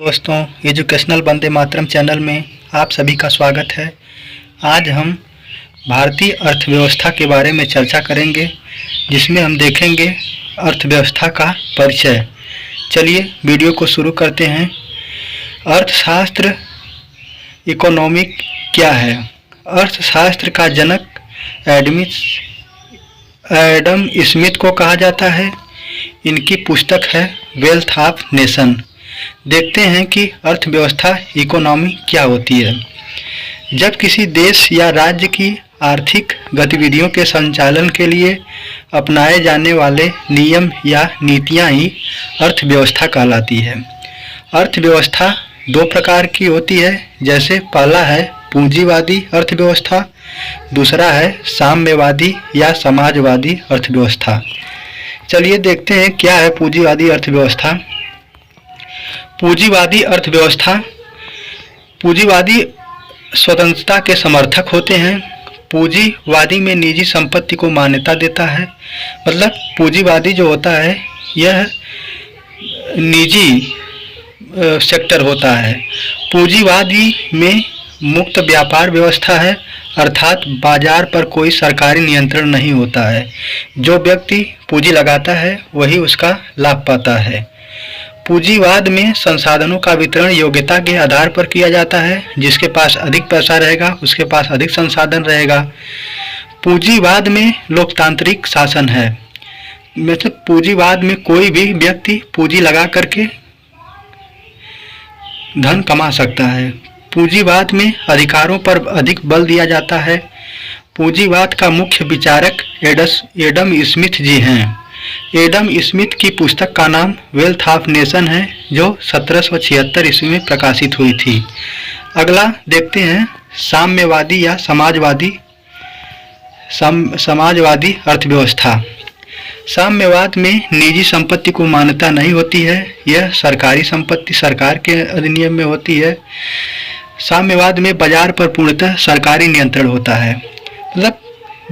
दोस्तों, educational Vande Mataram channel में आप सभी का स्वागत है। आज हम भारतीय अर्थव्यवस्था के बारे में चर्चा करेंगे, जिसमें हम देखेंगे अर्थव्यवस्था का परिचय। चलिए वीडियो को शुरू करते हैं। अर्थशास्त्र इकोनॉमिक क्या है? अर्थशास्त्र का जनक एडम स्मिथ को कहा जाता है। इनकी पुस्तक है वेल्थ ऑफ नेशन। देखते हैं कि अर्थव्यवस्था इकोनॉमी क्या होती है। जब किसी देश या राज्य की आर्थिक गतिविधियों के संचालन के लिए अपनाए जाने वाले नियम या नीतियां ही अर्थव्यवस्था कहलाती है। अर्थव्यवस्था दो प्रकार की होती है, जैसे पहला है पूंजीवादी अर्थव्यवस्था, दूसरा है साम्यवादी या समाजवादी अर्थव्यवस्था। चलिए देखते हैं क्या है पूंजीवादी अर्थव्यवस्था। पूंजीवादी अर्थव्यवस्था, पूंजीवादी स्वतंत्रता के समर्थक होते हैं। पूंजीवादी में निजी संपत्ति को मान्यता देता है। मतलब पूंजीवादी जो होता है यह निजी सेक्टर होता है। पूंजीवादी में मुक्त व्यापार व्यवस्था है, अर्थात बाजार पर कोई सरकारी नियंत्रण नहीं होता है। जो व्यक्ति पूंजी लगाता है वही उसका लाभ पाता है। पूंजीवाद में संसाधनों का वितरण योग्यता के आधार पर किया जाता है। जिसके पास अधिक पैसा रहेगा उसके पास अधिक संसाधन रहेगा। पूंजीवाद में लोकतांत्रिक शासन है। मतलब पूंजीवाद में कोई भी व्यक्ति पूंजी लगा करके धन कमा सकता है। पूंजीवाद में अधिकारों पर अधिक बल दिया जाता है। पूंजीवाद का मुख्य विचारक एडम स्मिथ जी हैं। एडम स्मिथ की पुस्तक का नाम वेल्थ ऑफ नेशन है, जो 1776 ईस्वी में प्रकाशित हुई थी। अगला देखते हैं साम्यवादी या समाजवादी अर्थव्यवस्था। साम्यवाद में निजी संपत्ति को मान्यता नहीं होती है। यह सरकारी संपत्ति सरकार के अधिनियम में होती है। साम्यवाद में बाजार पर पूर्णतः सरकारी नियंत्रण होता है। मतलब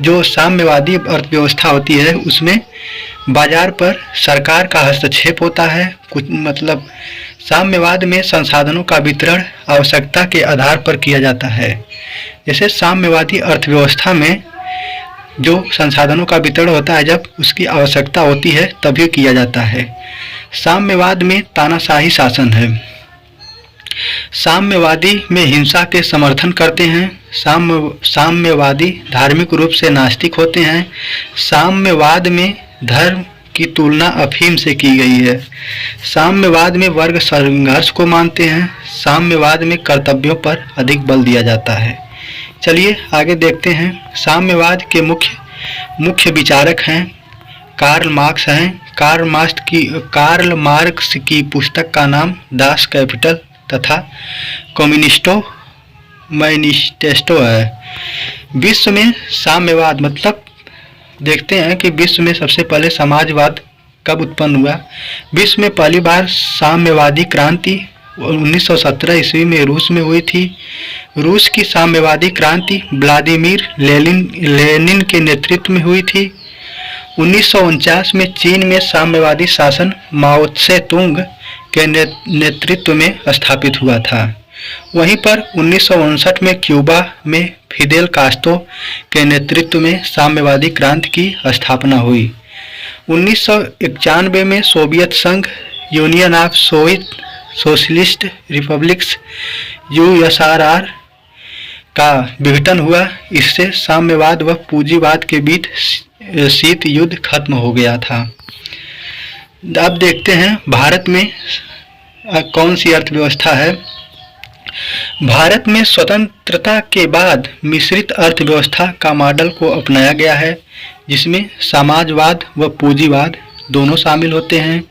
जो साम्यवादी अर्थव्यवस्था होती है उसमें बाजार पर सरकार का हस्तक्षेप होता है। कुछ मतलब साम्यवाद में संसाधनों का वितरण आवश्यकता के आधार पर किया जाता है। जैसे साम्यवादी अर्थव्यवस्था में जो संसाधनों का वितरण होता है जब उसकी आवश्यकता होती है तभी किया जाता है। साम्यवाद में तानाशाही शासन है। साम्यवादी में हिंसा के समर्थन करते हैं। साम्यवादी धार्मिक रूप से नास्तिक होते हैं। साम्यवाद में धर्म की तुलना अफीम से की गई है। साम्यवाद में वर्ग संघर्ष को मानते हैं। साम्यवाद में कर्तव्यों पर अधिक बल दिया जाता है। चलिए आगे देखते हैं। साम्यवाद के मुख्य विचारक हैं कार्ल मार्क्स हैं। कार्ल मार्क्स की पुस्तक का नाम दास कैपिटल तथा कम्युनिस्टो मैनिफेस्टो है। विश्व में साम्यवाद, मतलब देखते हैं कि विश्व में सबसे पहले समाजवाद कब उत्पन्न हुआ। विश्व में पहली बार साम्यवादी क्रांति 1917 ईस्वी में रूस में हुई थी। रूस की साम्यवादी क्रांति व्लादिमीर लेनिन के नेतृत्व में हुई थी। 1949 में चीन में साम्यवादी शासन माओ त्से तुंग के नेतृत्व में स्थापित हुआ था। वहीं पर 1959 में क्यूबा में फिदेल कास्ट्रो के नेतृत्व में साम्यवादी क्रांति की स्थापना हुई। 1991 में सोवियत संघ union of socialist republics USSR का विघटन हुआ। इससे साम्यवाद व पूंजीवाद के बीच शीत युद्ध खत्म हो गया था। अब देखते हैं भारत में कौन सी अर्थव्यवस्था है। भारत में स्वतंत्रता के बाद मिश्रित अर्थव्यवस्था का मॉडल को अपनाया गया है, जिसमें समाजवाद व पूंजीवाद दोनों शामिल होते हैं।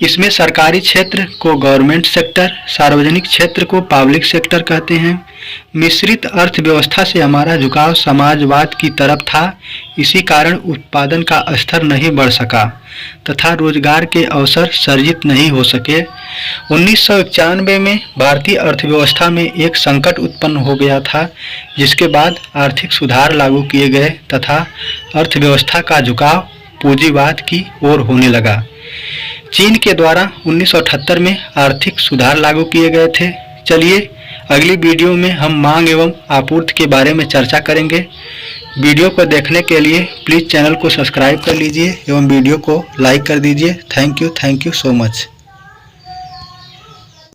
इसमें सरकारी क्षेत्र को गवर्नमेंट सेक्टर, सार्वजनिक क्षेत्र को पब्लिक सेक्टर कहते हैं। मिश्रित अर्थव्यवस्था से हमारा झुकाव समाजवाद की तरफ था। इसी कारण उत्पादन का स्तर नहीं बढ़ सका तथा रोजगार के अवसर सृजित नहीं हो सके। 1991 में भारतीय अर्थव्यवस्था में एक संकट उत्पन्न हो गया था, जिसके बाद आर्थिक सुधार लागू किए गए तथा अर्थव्यवस्था का झुकाव पूंजीवाद की ओर होने लगा। चीन के द्वारा 1978 में आर्थिक सुधार लागू किए गए थे। चलिए अगली वीडियो में हम मांग एवं आपूर्ति के बारे में चर्चा करेंगे। वीडियो को देखने के लिए प्लीज़ चैनल को सब्सक्राइब कर लीजिए एवं वीडियो को लाइक कर दीजिए। Thank you so much.